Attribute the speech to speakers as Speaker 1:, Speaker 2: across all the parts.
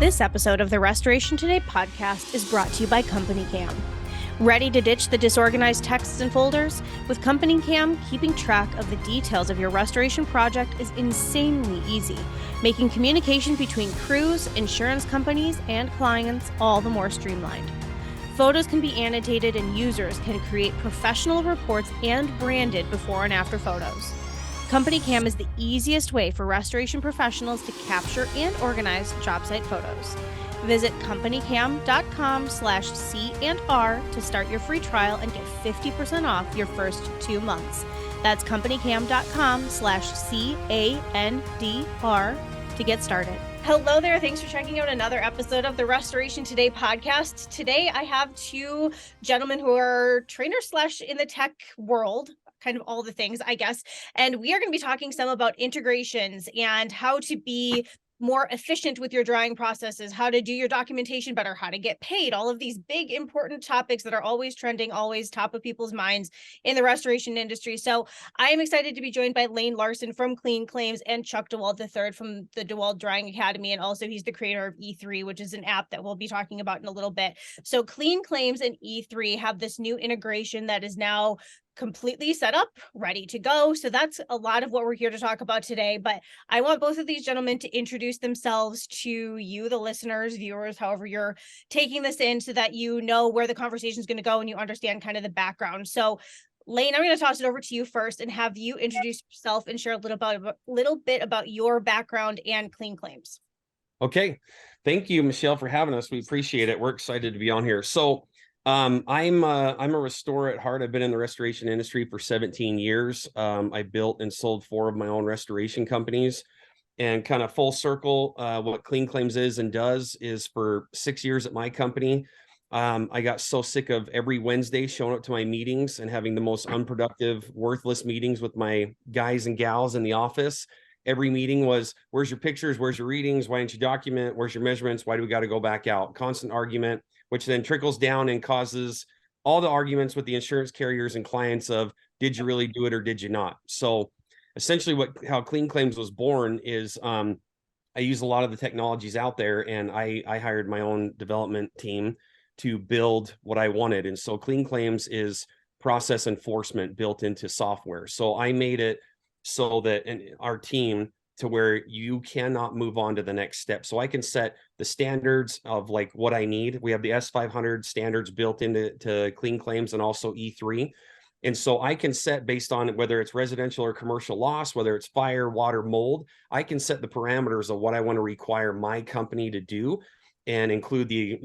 Speaker 1: This episode of the Restoration Today podcast is brought to you by Company Cam. Ready to ditch the disorganized texts and folders? With Company Cam, keeping track of the details of your restoration project is insanely easy, making communication between crews, insurance companies, and clients all the more streamlined. Photos can be annotated and users can create professional reports and branded before and after photos. Company Cam is the easiest way for restoration professionals to capture and organize job site photos. Visit companycam.com/C&R to start your free trial and get 50% off your first 2 months. That's companycam.com/CANDR to get started. Hello there. Thanks for checking out another episode of the Restoration Today podcast. Today, I have two gentlemen who are trainers / in the tech world, kind of all the things, I guess. And we are going to be talking some about integrations and how to be more efficient with your drying processes, how to do your documentation better, how to get paid, all of these big, important topics that are always trending, always top of people's minds in the restoration industry. So I am excited to be joined by Lane Larsen from Clean Claims and Chuck Dewald III from the Dewald Drying Academy. And also he's the creator of E3, which is an app that we'll be talking about in a little bit. So Clean Claims and E3 have this new integration that is now completely set up, ready to go. So that's a lot of what we're here to talk about today. But I want both of these gentlemen to introduce themselves to you, the listeners, viewers, however you're taking this in, so that you know where the conversation is going to go and you understand kind of the background. So Lane, I'm going to toss it over to you first and have you introduce yourself and share a little bit about your background and Clean Claims.
Speaker 2: Okay. Thank you, Michelle, for having us. We appreciate it. We're excited to be on here. So I'm a restorer at heart. I've been in the restoration industry for 17 years. I built and sold 4 of my own restoration companies, and kind of full circle, what Clean Claims is and does is for 6 years at my company. I got so sick of every Wednesday showing up to my meetings and having the most unproductive, worthless meetings with my guys and gals in the office. Every meeting was, where's your pictures? Where's your readings? Why didn't you document? Where's your measurements? Why do we got to go back out? Constant argument, which then trickles down and causes all the arguments with the insurance carriers and clients of, did you really do it or did you not? So essentially how Clean Claims was born is I use a lot of the technologies out there, and I hired my own development team to build what I wanted. And so Clean Claims is process enforcement built into software. So I made it so that our team to where you cannot move on to the next step. So I can set the standards of like what I need. We have the S500 standards built into Clean Claims and also E3. And so I can set based on whether it's residential or commercial loss, whether it's fire, water, mold, I can set the parameters of what I want to require my company to do and include the,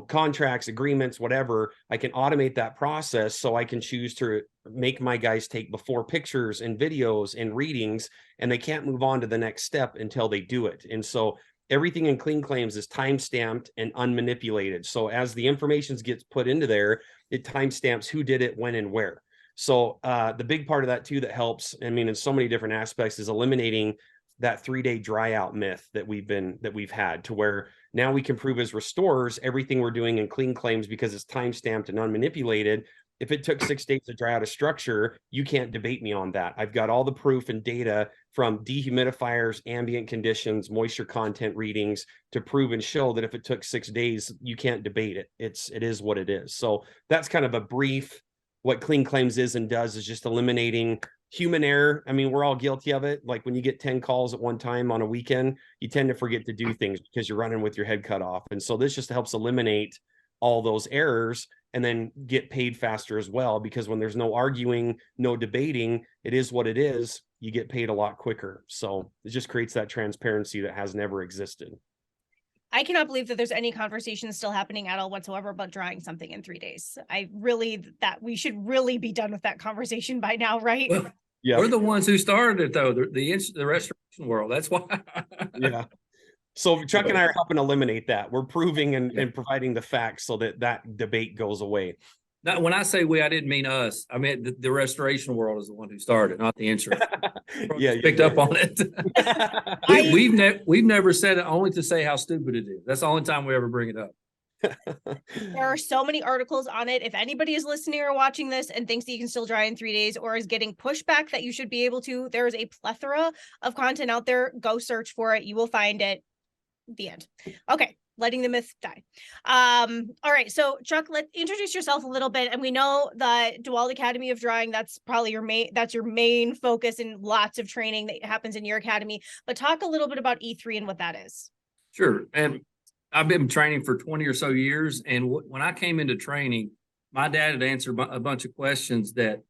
Speaker 2: contracts, agreements, whatever. I can automate that process so I can choose to make my guys take before pictures and videos and readings, and they can't move on to the next step until they do it. And so everything in Clean Claims is time-stamped and unmanipulated. So as the information gets put into there, it timestamps who did it, when, and where. So the big part of that too that helps, in so many different aspects, is eliminating that 3-day dry out myth that we've had, to where now we can prove as restorers everything we're doing in Clean Claims, because it's time-stamped and unmanipulated. If it took 6 days to dry out a structure, you can't debate me on that. I've got all the proof and data from dehumidifiers, ambient conditions, moisture content readings to prove and show that if it took 6 days, you can't debate it. It is what it is. So that's kind of a brief, what Clean Claims is and does, is just eliminating human error. We're all guilty of it. Like when you get 10 calls at one time on a weekend, you tend to forget to do things because you're running with your head cut off. And so this just helps eliminate all those errors and then get paid faster as well, because when there's no arguing, no debating, it is what it is, you get paid a lot quicker. So it just creates that transparency that has never existed.
Speaker 1: I cannot believe that there's any conversation still happening at all whatsoever about drying something in 3 days. That we should really be done with that conversation by now, right?
Speaker 3: Well, yeah, we're the ones who started it, though, the restoration world. That's why.
Speaker 2: Yeah. So Chuck and I are helping eliminate that. We're proving and providing the facts so that debate goes away.
Speaker 3: Now, when I say we, I didn't mean us. I mean the restoration world is the one who started, not the insurance.
Speaker 2: Yeah,
Speaker 3: picked up on it. We've never said it only to say how stupid it is. That's the only time we ever bring it up.
Speaker 1: There are so many articles on it. If anybody is listening or watching this and thinks that you can still dry in 3 days or is getting pushback that you should be able to, there is a plethora of content out there. Go search for it. You will find it. The end. Okay. Letting the myth die. All right. So Chuck, let's introduce yourself a little bit. And we know the Dewald Academy of Drying, that's probably your main focus in lots of training that happens in your academy, but talk a little bit about E3 and what that is.
Speaker 3: Sure. And I've been training for 20 or so years. And when I came into training, my dad had answered a bunch of questions that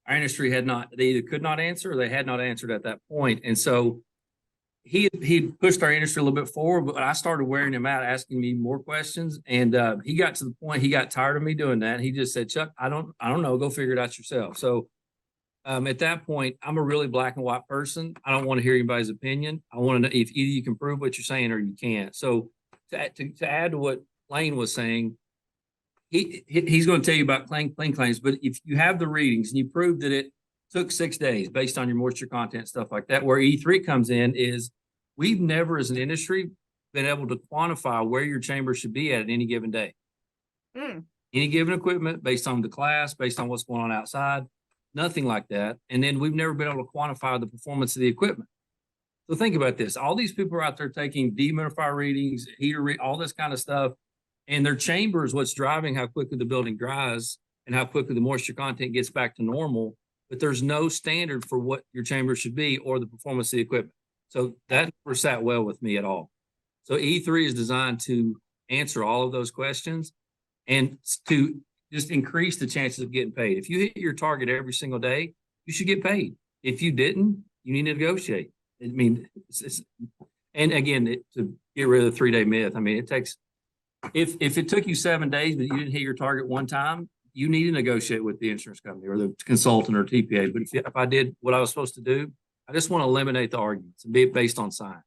Speaker 3: our industry they either could not answer or they had not answered at that point. And so he pushed our industry a little bit forward, but I started wearing him out, asking me more questions. And he got to the point, he got tired of me doing that. He just said, Chuck, I don't know, go figure it out yourself. So at that point, I'm a really black and white person. I don't want to hear anybody's opinion. I want to know if either you can prove what you're saying or you can't. So to add to what Lane was saying, he's going to tell you about clean claims, but if you have the readings and you prove that it took 6 days based on your moisture content, stuff like that, where E3 comes in is we've never as an industry been able to quantify where your chamber should be at any given day. Any given equipment based on the class, based on what's going on outside, nothing like that. And then we've never been able to quantify the performance of the equipment. So think about this. All these people are out there taking dehumidifier readings, all this kind of stuff, and their chamber is what's driving how quickly the building dries and how quickly the moisture content gets back to normal. But there's no standard for what your chamber should be or the performance of the equipment. So that never sat well with me at all. So E3 is designed to answer all of those questions and to just increase the chances of getting paid. If you hit your target every single day, you should get paid. If you didn't, you need to negotiate. I mean, and again, to get rid of the 3-day myth, I mean, it takes, if it took you 7 days, but you didn't hit your target one time, you need to negotiate with the insurance company or the consultant or TPA. But if I did what I was supposed to do, I just want to eliminate the arguments and be based on science.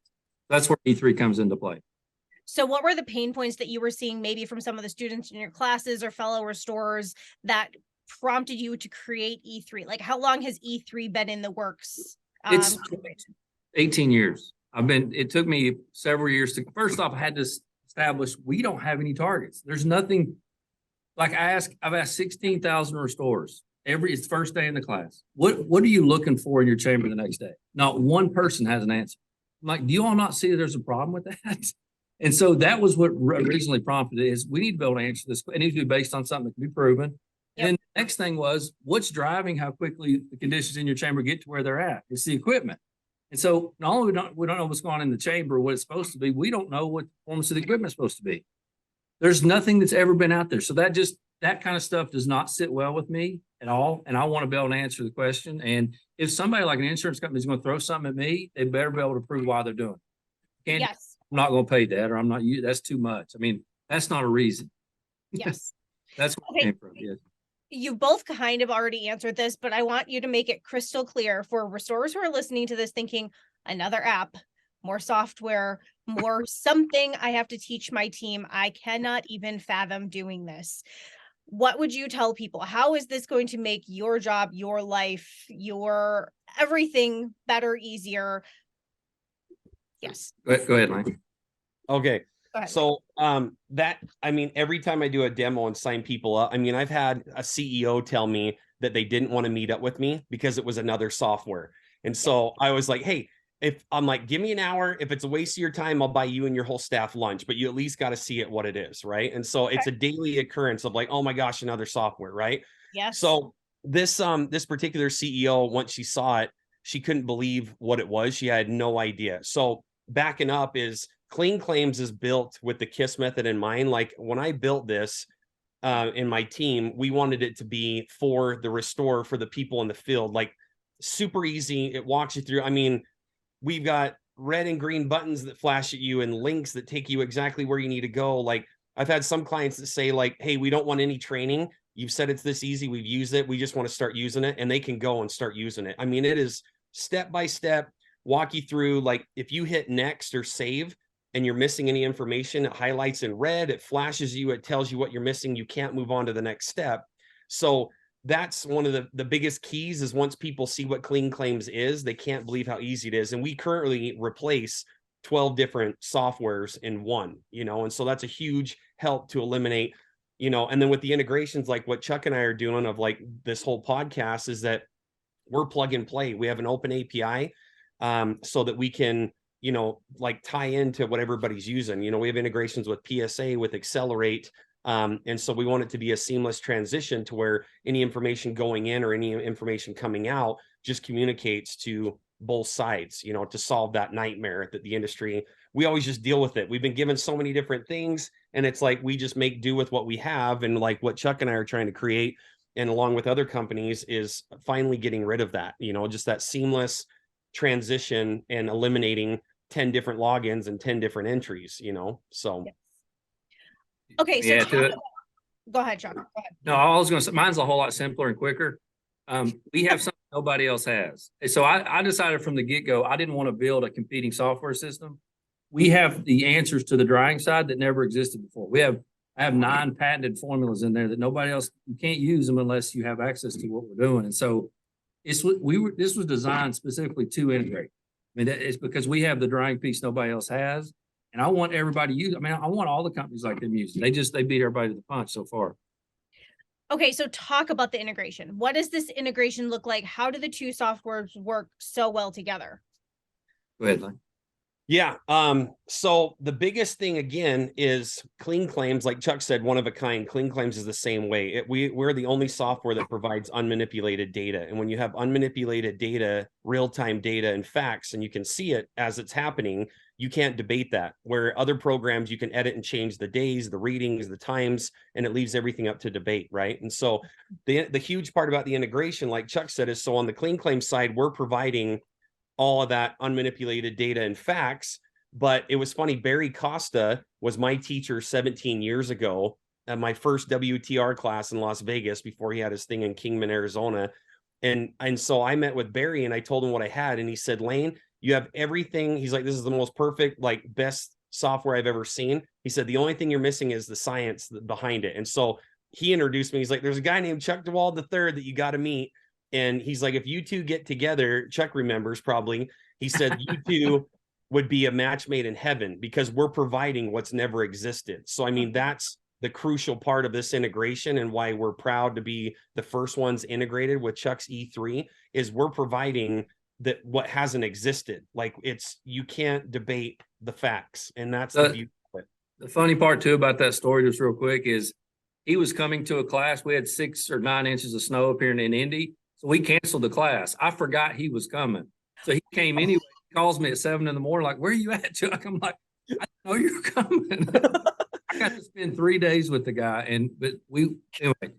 Speaker 3: That's where E3 comes into play.
Speaker 1: So what were the pain points that you were seeing maybe from some of the students in your classes or fellow restorers that prompted you to create E3? Like how long has E3 been in the works?
Speaker 3: It's 18 years. It took me several years to, first off, I had to establish we don't have any targets. There's nothing. Like I've asked 16,000 restorers it's first day in the class. What are you looking for in your chamber the next day? Not one person has an answer. I'm like, do you all not see that there's a problem with that? And so that was what originally prompted it is we need to be able to answer this. It needs to be based on something that can be proven. Yep. And the next thing was what's driving how quickly the conditions in your chamber get to where they're at? It's the equipment. And so not only we don't know what's going on in the chamber, what it's supposed to be, we don't know what the performance of the equipment is supposed to be. There's nothing that's ever been out there. So that kind of stuff does not sit well with me at all. And I want to be able to answer the question. And if somebody like an insurance company is going to throw something at me, they better be able to prove why they're doing it.
Speaker 1: Yes.
Speaker 3: I'm not going to pay that, or I'm not, that's too much. I mean, that's not a reason.
Speaker 1: Yes.
Speaker 3: That's where it came from. Yes.
Speaker 1: You both kind of already answered this, but I want you to make it crystal clear for restorers who are listening to this thinking another app, more software, more something I have to teach my team. I cannot even fathom doing this. What would you tell people? How is this going to make your job, your life, your everything better, easier? Yes.
Speaker 3: Go ahead, Lane.
Speaker 2: Okay.
Speaker 1: Go
Speaker 2: So every time I do a demo and sign people up, I mean, I've had a CEO tell me that they didn't want to meet up with me because it was another software. And so I was like, hey, if I'm like, give me an hour, if it's a waste of your time, I'll buy you and your whole staff lunch, but you at least got to see it what it is. Right. And so it's a daily occurrence of like, oh my gosh, another software. Right.
Speaker 1: Yes.
Speaker 2: So this particular CEO, once she saw it, she couldn't believe what it was. She had no idea. So backing up is Clean Claims is built with the KISS method in mind. Like when I built this in my team, we wanted it to be for the restorer, for the people in the field, like super easy. It walks you through. I mean, we've got red and green buttons that flash at you and links that take you exactly where you need to go. Like I've had some clients that say like, hey, we don't want any training. You've said it's this easy. We've used it. We just want to start using it, and they can go and start using it. I mean, it is step by step, walk you through. Like if you hit next or save and you're missing any information, it highlights in red, it flashes you, it tells you what you're missing. You can't move on to the next step. So that's one of the biggest keys is once people see what Clean Claims is, they can't believe how easy it is. And we currently replace 12 different softwares in one, and so that's a huge help to eliminate, and then with the integrations, like what Chuck and I are doing of like this whole podcast is that we're plug and play. We have an open API so that we can, like tie into what everybody's using. We have integrations with PSA, with Accelerate. And so we want it to be a seamless transition to where any information going in or any information coming out just communicates to both sides, to solve that nightmare that the industry, we always just deal with it. We've been given so many different things, and it's like we just make do with what we have. And like what Chuck and I are trying to create, and along with other companies, is finally getting rid of that, just that seamless transition and eliminating 10 different logins and 10 different entries, so.
Speaker 1: Yes. Okay, so
Speaker 3: Yeah,
Speaker 1: go ahead, Chuck. Go ahead.
Speaker 3: No, I was going to say mine's a whole lot simpler and quicker. We have something nobody else has. And so I decided from the get-go, I didn't want to build a competing software system. We have the answers to the drying side that never existed before. I have 9 patented formulas in there that nobody else, you can't use them unless you have access to what we're doing. And so this was designed specifically to integrate. I mean, it's because we have the drying piece nobody else has. And I want everybody to use it. I mean, I want all the companies like them using it. They beat everybody to the punch so far.
Speaker 1: Okay, so talk about the integration. What does this integration look like? How do the two softwares work so well together?
Speaker 3: Go ahead, Lane.
Speaker 2: Yeah. So the biggest thing again is clean claims. Like Chuck said, one of a kind. Clean claims is the same way. We're the only software that provides unmanipulated data. And when you have unmanipulated data, real-time data and facts, and you can see it as it's happening, you can't debate that. Where other programs, you can edit and change the days, the readings, the times, and it leaves everything up to debate, right? And so the huge part about the integration, like Chuck said, is so on the clean claim side, we're providing all of that unmanipulated data and facts. But it was funny, Barry Costa was my teacher 17 years ago at my first WTR class in Las Vegas before he had his thing in Kingman, Arizona. And so I met with Barry and I told him what I had. And he said, Lane, you have everything. He's like, this is the most perfect, like best software I've ever seen. He said, the only thing you're missing is the science behind it. And so he introduced me. He's like, there's a guy named Chuck Dewald III that you got to meet. And he's like, if you two get together, Chuck remembers probably, he said, you two would be a match made in heaven because we're providing what's never existed. So, I mean, that's the crucial part of this integration and why we're proud to be the first ones integrated with Chuck's E3 is we're providing that what hasn't existed. Like you can't debate the facts. And that's the beauty of it.
Speaker 3: The funny part too about that story, just real quick, is he was coming to a class. We had 6 or 9 inches of snow up here in Indy. So we canceled the class. I forgot he was coming. So he came anyway. He calls me at 7 in the morning, like, where are you at, Chuck? I'm like, I know you're coming. I got to spend 3 days with the guy. But anyway,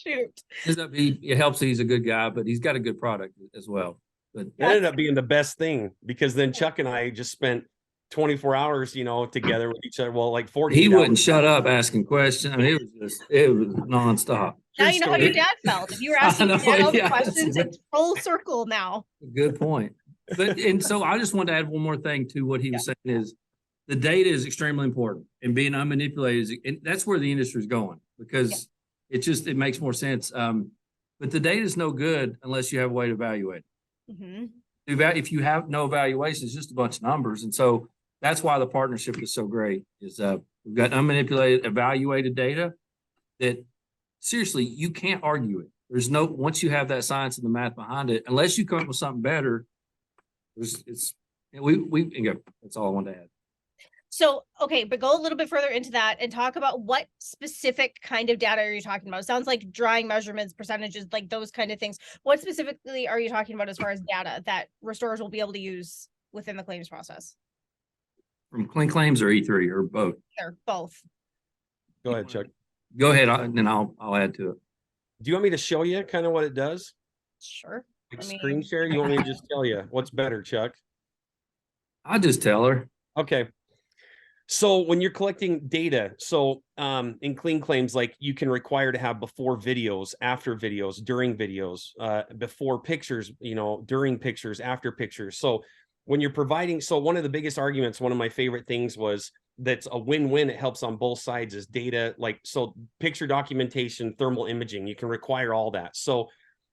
Speaker 3: it helps that he's a good guy, but he's got a good product as well. But
Speaker 2: it ended up being the best thing because then Chuck and I just spent 24 hours, together with each other. Well, like 40.
Speaker 3: He wouldn't shut up asking questions. I mean, it was nonstop.
Speaker 1: Now you know how your dad felt. If you were asking your dad all the questions, it's full circle now.
Speaker 3: Good point. And so I just wanted to add one more thing to what he was saying is the data is extremely important and being unmanipulated. And that's where the industry is going because it makes more sense. But the data is no good unless you have a way to evaluate it. Mm-hmm. If you have no evaluation, it's just a bunch of numbers. And so that's why the partnership is so great is we've got unmanipulated, evaluated data that seriously, you can't argue it. Once you have that science and the math behind it, unless you come up with something better, that's all I wanted to add.
Speaker 1: So, okay, but go a little bit further into that and talk about what specific kind of data are you talking about? It sounds like drying measurements, percentages, like those kind of things. What specifically are you talking about as far as data that restorers will be able to use within the claims process?
Speaker 3: From clean claims or E3 or both?
Speaker 1: They're both.
Speaker 2: Go ahead, Chuck.
Speaker 3: Go ahead, and then I'll add to it.
Speaker 2: Do you want me to show you kind of what it does?
Speaker 1: Sure.
Speaker 2: Screen share? You want me to just tell you what's better, Chuck?
Speaker 3: I'll just tell her.
Speaker 2: Okay. So when you're collecting data, in clean claims, like you can require to have before videos, after videos, during videos, before pictures, during pictures, after pictures. So when you're providing, one of the biggest arguments, one of my favorite things was that's a win-win. It helps on both sides is data, picture documentation, thermal imaging, you can require all that. So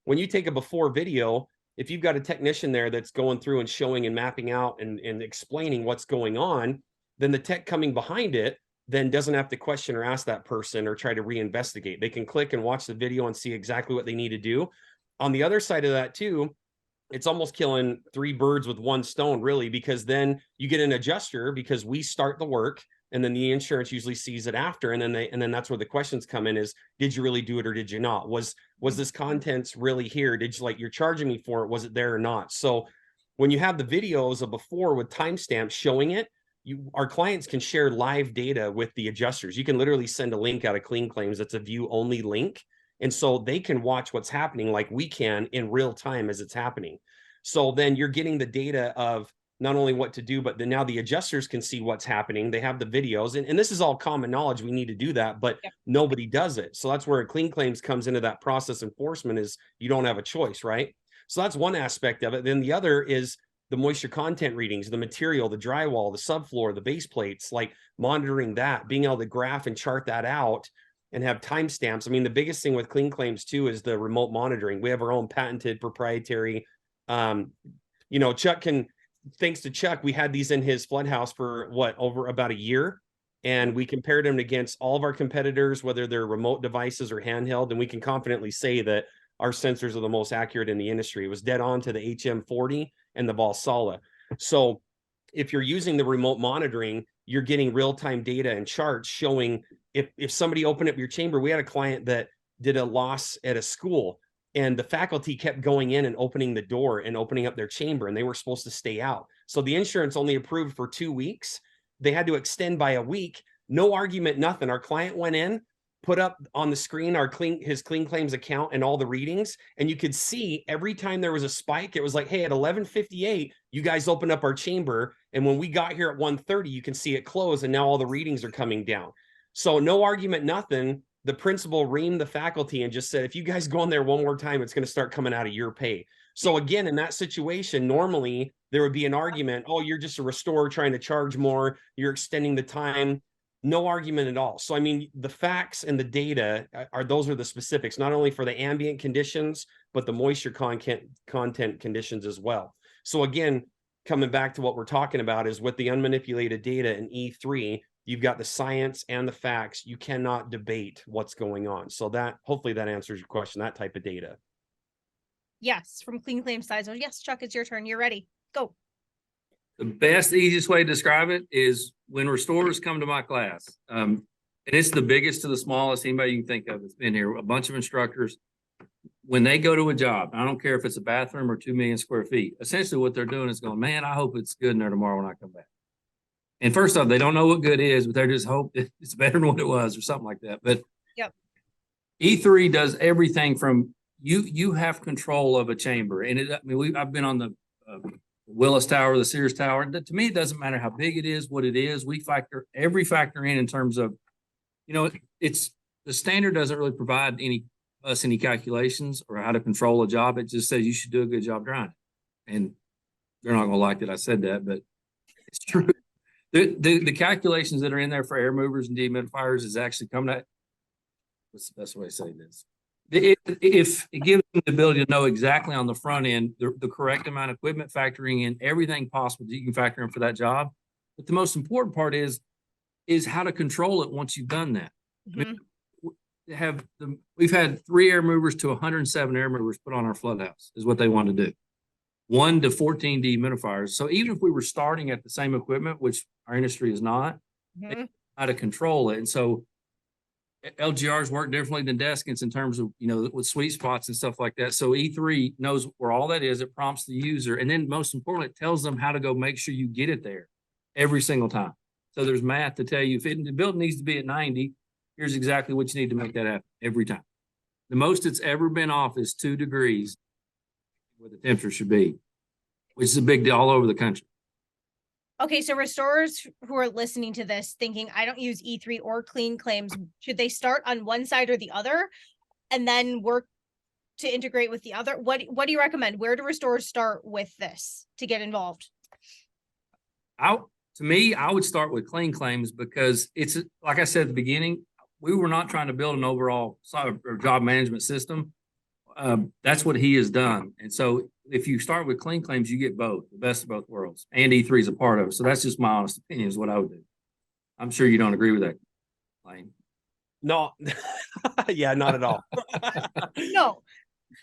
Speaker 2: when you take a before video, if you've got a technician there that's going through and showing and mapping out and explaining what's going on, then the tech coming behind it then doesn't have to question or ask that person or try to reinvestigate. They can click and watch the video and see exactly what they need to do. On the other side of that too, it's almost killing 3 birds with 1 stone, really, because then you get an adjuster because we start the work and then the insurance usually sees it after. And then that's where the questions come in is, did you really do it or did you not? Was this contents really here? Did you, like, you're charging me for it? Was it there or not? So when you have the videos of before with timestamps showing it, our clients can share live data with the adjusters. You can literally send a link out of Clean Claims that's a view only link. And so they can watch what's happening like we can in real time as it's happening. So then you're getting the data of not only what to do, but then now the adjusters can see what's happening. They have the videos, and this is all common knowledge. We need to do that, but nobody does it. So that's where Clean Claims comes into that process. Enforcement is you don't have a choice, right? So that's one aspect of it. Then the other is the moisture content readings, the material, the drywall, the subfloor, the base plates, like monitoring that, being able to graph and chart that out and have timestamps. I mean, the biggest thing with Clean Claims too is the remote monitoring. We have our own patented proprietary, Chuck can, thanks to Chuck, we had these in his flood house for over about a year. And we compared them against all of our competitors, whether they're remote devices or handheld. And we can confidently say that our sensors are the most accurate in the industry. It was dead on to the HM40 and the Valsala. So if you're using the remote monitoring, you're getting real-time data and charts showing if somebody opened up your chamber. We had a client that did a loss at a school, and the faculty kept going in and opening the door and opening up their chamber, and they were supposed to stay out. So the insurance only approved for 2 weeks. They had to extend by a week. No argument, nothing. Our client went in, put up on the screen his Clean Claims account and all the readings, and you could see every time there was a spike, it was like, hey, at 11:58, you guys opened up our chamber, and when we got here at 1:30, you can see it close, and now all the readings are coming down. So no argument, nothing. The principal reamed the faculty and just said, if you guys go in there one more time, it's going to start coming out of your pay. So again, in that situation, normally there would be an argument, oh, you're just a restorer trying to charge more, you're extending the time. No argument at all. So, I mean, the facts and the data those are the specifics, not only for the ambient conditions, but the moisture content conditions as well. So again, coming back to what we're talking about is with the unmanipulated data in E3, you've got the science and the facts. You cannot debate what's going on. So that, hopefully that answers your question, that type of data.
Speaker 1: Yes, from Clean Claims side. So yes, Chuck, it's your turn. You're ready. Go.
Speaker 3: The best, easiest way to describe it is when restorers come to my class, and it's the biggest to the smallest anybody you can think of that's been here, a bunch of instructors. When they go to a job, I don't care if it's a bathroom or 2 million square feet, essentially what they're doing is going, man, I hope it's good in there tomorrow when I come back. And first off, they don't know what good is, but they're just hope it's better than what it was or something like that. But
Speaker 1: yep.
Speaker 3: E3 does everything from you have control of a chamber. And I've been on the Willis Tower, the Sears Tower. To me, it doesn't matter how big it is, what it is. We factor factor in terms of, it's the standard doesn't really provide any calculations or how to control a job. It just says you should do a good job drying. And they're not going to like that I said that, but it's true. The calculations that are in there for air movers and dehumidifiers is actually coming at, what's the best way to say this? If it gives them the ability to know exactly on the front end, the correct amount of equipment, factoring in everything possible that you can factor in for that job. But the most important part is how to control it once you've done that.
Speaker 1: Mm-hmm.
Speaker 3: I mean, we've had 3 air movers to 107 air movers put on our flood house is what they want to do. 1 to 14 dehumidifiers. So even if we were starting at the same equipment, which our industry is not, they know how to control it. And so LGRs work differently than deskins in terms of, with sweet spots and stuff like that. So E3 knows where all that is. It prompts the user. And then most importantly, it tells them how to go make sure you get it there every single time. So there's math to tell you if the building needs to be at 90, here's exactly what you need to make that happen every time. The most it's ever been off is 2 degrees where the temperature should be, which is a big deal all over the country.
Speaker 1: Okay, so restorers who are listening to this thinking, I don't use E3 or Clean Claims, should they start on one side or the other and then work to integrate with the other? What do you recommend? Where do restorers start with this to get involved?
Speaker 3: To me, I would start with Clean Claims because it's, like I said at the beginning, we were not trying to build an overall job management system. That's what he has done. And so if you start with Clean Claims, you get both, the best of both worlds. And E3 is a part of it. So that's just my honest opinion is what I would do. I'm sure you don't agree with that, Lane.
Speaker 2: No. Yeah, not at all.
Speaker 1: No.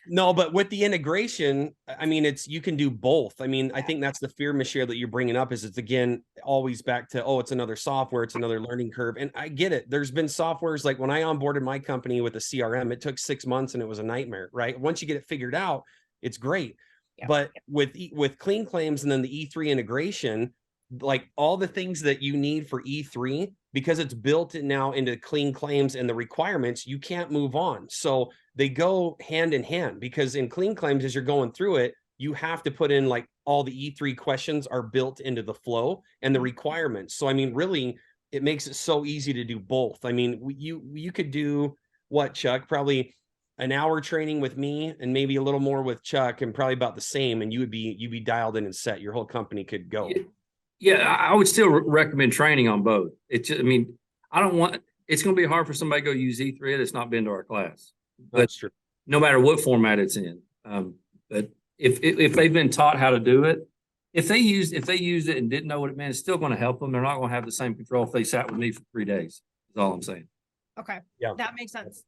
Speaker 2: No, but with the integration, I mean, you can do both. I mean, I think that's the fear, Michelle, that you're bringing up is it's again, always back to, oh, it's another software. It's another learning curve. And I get it. There's been softwares like when I onboarded my company with a CRM, it took 6 months and it was a nightmare, right? Once you get it figured out, it's great.
Speaker 1: Yeah.
Speaker 2: But with Clean Claims and then the E3 integration, like all the things that you need for E3, because it's built now into Clean Claims and the requirements, you can't move on. So they go hand in hand, because in Clean Claims, as you're going through it, you have to put in like all the E3 questions are built into the flow and the requirements. So, I mean, really, it makes it so easy to do both. I mean, you could do what, Chuck, probably an hour training with me and maybe a little more with Chuck and probably about the same. And you'd be dialed in and set. Your whole company could go.
Speaker 3: Yeah, I would still recommend training on both. It's just, I mean, it's going to be hard for somebody to go use E3 that's not been to our class. But
Speaker 2: That's true.
Speaker 3: No matter what format it's in. But if they've been taught how to do it, if they used it and didn't know what it meant, it's still going to help them. They're not going to have the same control if they sat with me for 3 days. That's all I'm saying.
Speaker 1: Okay.
Speaker 2: Yeah.
Speaker 1: That makes sense.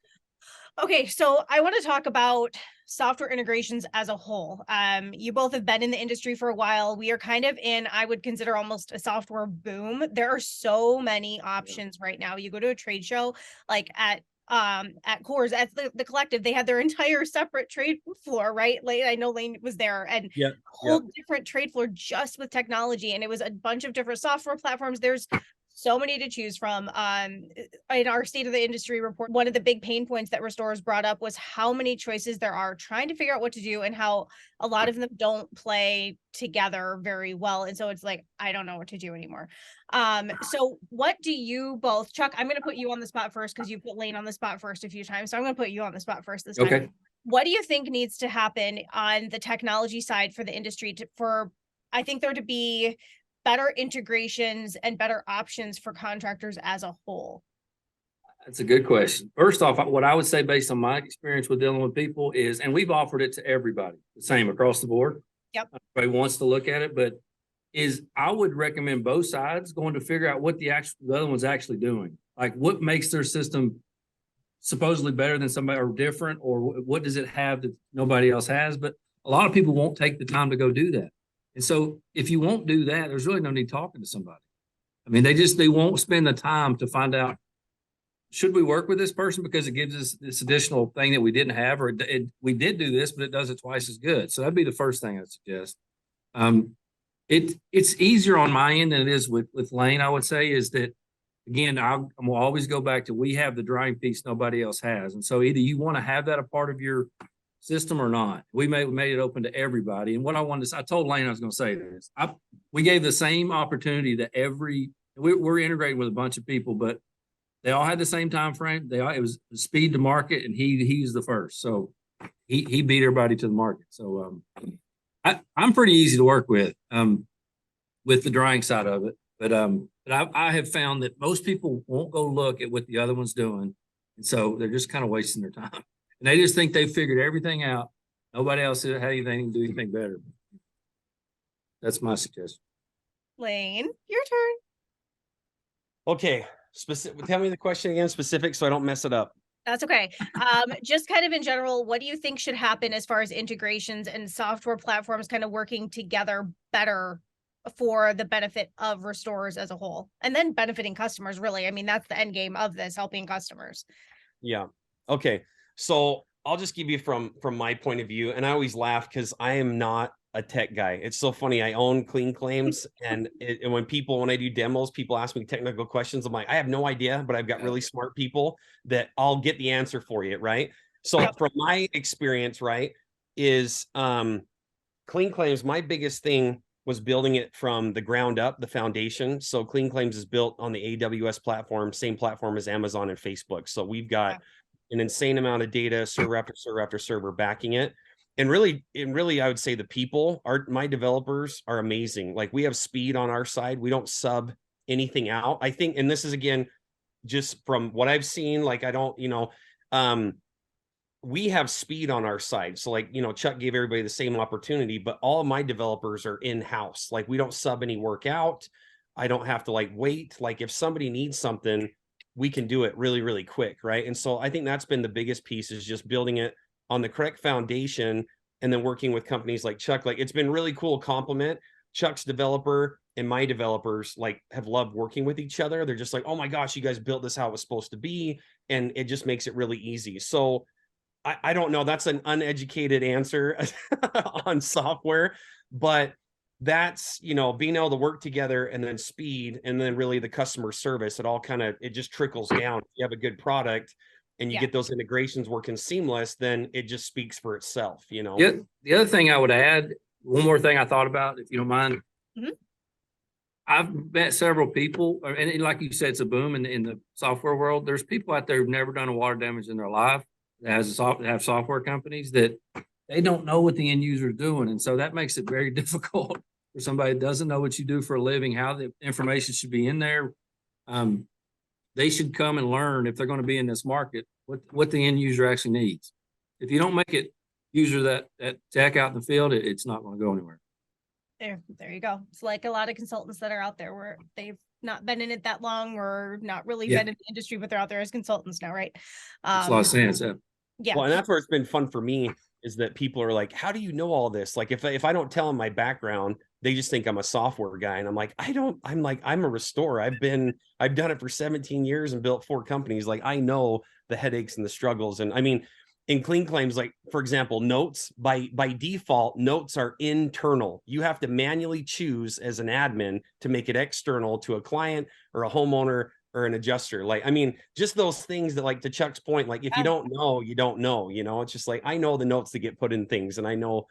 Speaker 1: Okay, so I want to talk about software integrations as a whole. You both have been in the industry for a while. We are kind of in, I would consider almost a software boom. There are so many options right now. You go to a trade show, like at Coors, at the Collective, they had their entire separate trade floor, right? Lane, I know Lane was there, and a whole different trade floor just with technology, and it was a bunch of different software platforms. There's so many to choose from. In our state of the industry report, one of the big pain points that restorers brought up was how many choices there are trying to figure out what to do, and how a lot of them don't play together very well. And so it's like, I don't know what to do anymore. So what do you both, Chuck, I'm going to put you on the spot first, because you put Lane on the spot first a few times. So I'm going to put you on the spot first this time.
Speaker 3: Okay.
Speaker 1: What do you think needs to happen on the technology side for the industry I think there to be better integrations and better options for contractors as a whole?
Speaker 3: That's a good question. First off, what I would say based on my experience with dealing with people is, and we've offered it to everybody, the same across the board.
Speaker 1: Yep.
Speaker 3: Everybody wants to look at it, but I would recommend both sides going to figure out what the other one's actually doing. Like, what makes their system supposedly better than somebody, or different, or what does it have that nobody else has? But a lot of people won't take the time to go do that. And so if you won't do that, there's really no need talking to somebody. I mean, they won't spend the time to find out, should we work with this person because it gives us this additional thing that we didn't have, or we did do this, but it does it twice as good. So that'd be the first thing I'd suggest. It's easier on my end than it is with Lane, I would say, is that, again, I'm will always go back to, we have the drying piece nobody else has. And so either you want to have that a part of your system or not. We made it open to everybody. And what I wanted to say, I told Lane I was going to say this. We gave the same opportunity to we're integrating with a bunch of people, but they all had the same time frame. It was speed to market, and he was the first. So he beat everybody to the market. So I'm pretty easy to work with the drying side of it. But I have found that most people won't go look at what the other one's doing. And so they're just kind of wasting their time. And they just think they figured everything out. Nobody else had anything to do anything better. That's my suggestion.
Speaker 1: Lane, your turn.
Speaker 2: Okay. Tell me the question again, specific, so I don't mess it up.
Speaker 1: That's okay. Just kind of in general, what do you think should happen as far as integrations and software platforms kind of working together better for the benefit of restorers as a whole, and then benefiting customers, really? I mean, that's the end game of this, helping customers.
Speaker 2: Yeah. Okay. So I'll just give you from my point of view, and I always laugh because I am not a tech guy. It's so funny. I own Clean Claims, and when I do demos, people ask me technical questions. I'm like, I have no idea, but I've got really smart people that I'll get the answer for you, right? So from my experience, right, is Clean Claims, my biggest thing was building it from the ground up, the foundation. So Clean Claims is built on the AWS platform, same platform as Amazon and Facebook. So we've got an insane amount of data, server after server after server backing it. And really, I would say the people my developers are amazing. Like, we have speed on our side. We don't sub anything out. I think, and this is, again, just from what I've seen, like, I don't, we have speed on our side. So, like, Chuck gave everybody the same opportunity, but all of my developers are in-house. Like, we don't sub any work out. I don't have to wait. Like, if somebody needs something, we can do it really, really quick. Right. And so I think that's been the biggest piece, is just building it on the correct foundation, and then working with companies like Chuck, like it's been really cool compliment. Chuck's developer and my developers like have loved working with each other. They're just like, oh my gosh, you guys built this how it was supposed to be. And it just makes it really easy. So I don't know. That's an uneducated answer on software, but that's, you know, being able to work together and then speed and then really the customer service. It all kind of, it just trickles down. If you have a good product and you get those integrations working seamless, then it just speaks for itself, you know?
Speaker 3: Yeah. The other thing I would add, one more thing I thought about, if you don't mind.
Speaker 1: Mhm.
Speaker 3: I've met several people, and like you said, it's a boom in the software world. There's people out there who've never done a water damage in their life that have software companies that they don't know what the end user is doing. And so that makes it very difficult for somebody that doesn't know what you do for a living, how the information should be in there. They should come and learn, if they're going to be in this market, what the end user actually needs. If you don't make it user that tech out in the field, it's not going to go anywhere.
Speaker 1: There you go. It's like a lot of consultants that are out there where they've not been in it that long or not really been in the industry, but they're out there as consultants now, right?
Speaker 3: Makes a lot of sense.
Speaker 1: Yeah.
Speaker 2: Well, and that's where it's been fun for me, is that people are like, how do you know all this? Like if I don't tell them my background, they just think I'm a software guy. And I'm like, I'm a restorer. I've done it for 17 years and built 4 companies. Like I know the headaches and the struggles. And I mean, in clean claims, like for example, notes by default, notes are internal. You have to manually choose as an admin to make it external to a client or a homeowner or an adjuster. Like, I mean, just those things that, like to Chuck's point, like if you don't know, you don't know, you know, it's just like, I know the notes that get put in things, and I know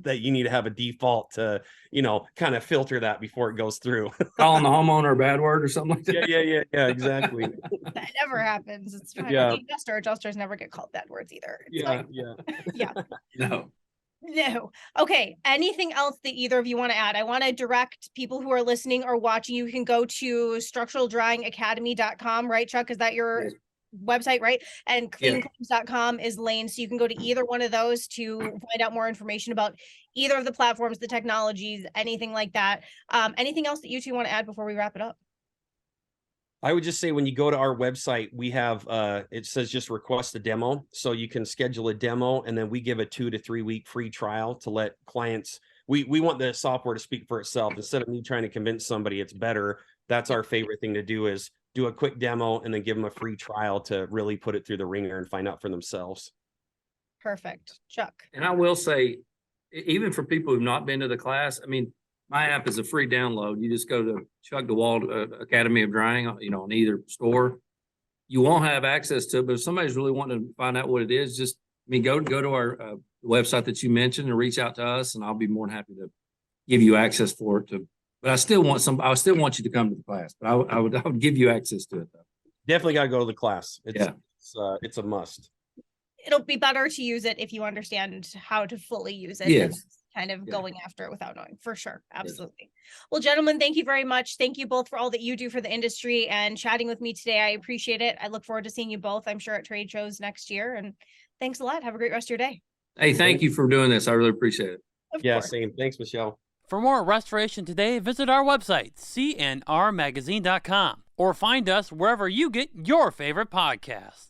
Speaker 2: that you need to have a default to, you know, kind of filter that before it goes through.
Speaker 3: Calling the homeowner a bad word or something like that.
Speaker 2: Yeah, exactly.
Speaker 1: That never happens. It's fine.
Speaker 2: Yeah.
Speaker 1: The adjusters never get called bad words either. It's
Speaker 2: Yeah.
Speaker 1: No. Okay. Anything else that either of you want to add? I want to direct people who are listening or watching. You can go to structuraldryingacademy.com, right, Chuck? Is that your website, right? And cleanclaims.com is Lane. So you can go to either one of those to find out more information about either of the platforms, the technologies, anything like that. Anything else that you two want to add before we wrap it up?
Speaker 2: I would just say, when you go to our website, we have, it says just request a demo. So you can schedule a demo, and then we give a 2 to 3 week free trial to let clients, we want the software to speak for itself. Instead of me trying to convince somebody it's better, that's our favorite thing to do, is do a quick demo and then give them a free trial to really put it through the ringer and find out for themselves.
Speaker 1: Perfect. Chuck. And
Speaker 3: I will say, even for people who've not been to the class, I mean, my app is a free download. You just go to Chuck Dewald Academy of Drying, you know, on either store. You won't have access to it, but if somebody's really wanting to find out what it is, just, I mean, go to our website that you mentioned and reach out to us, and I'll be more than happy to give you access for it. But I still want you to come to the class, but I would give you access to it though.
Speaker 2: Definitely got to go to the class. It's a must.
Speaker 1: It'll be better to use it if you understand how to fully use it.
Speaker 3: Yes.
Speaker 1: Kind of going after it without knowing, for sure. Absolutely. Yes. Well, gentlemen, thank you very much. Thank you both for all that you do for the industry and chatting with me today. I appreciate it. I look forward to seeing you both, I'm sure, at trade shows next year. And thanks a lot. Have a great rest of your day.
Speaker 3: Hey, thank you for doing this. I really appreciate it.
Speaker 1: Of course.
Speaker 2: Same. Thanks, Michelle.
Speaker 4: For more Restoration Today, visit our website, cnrmagazine.com, or find us wherever you get your favorite podcasts.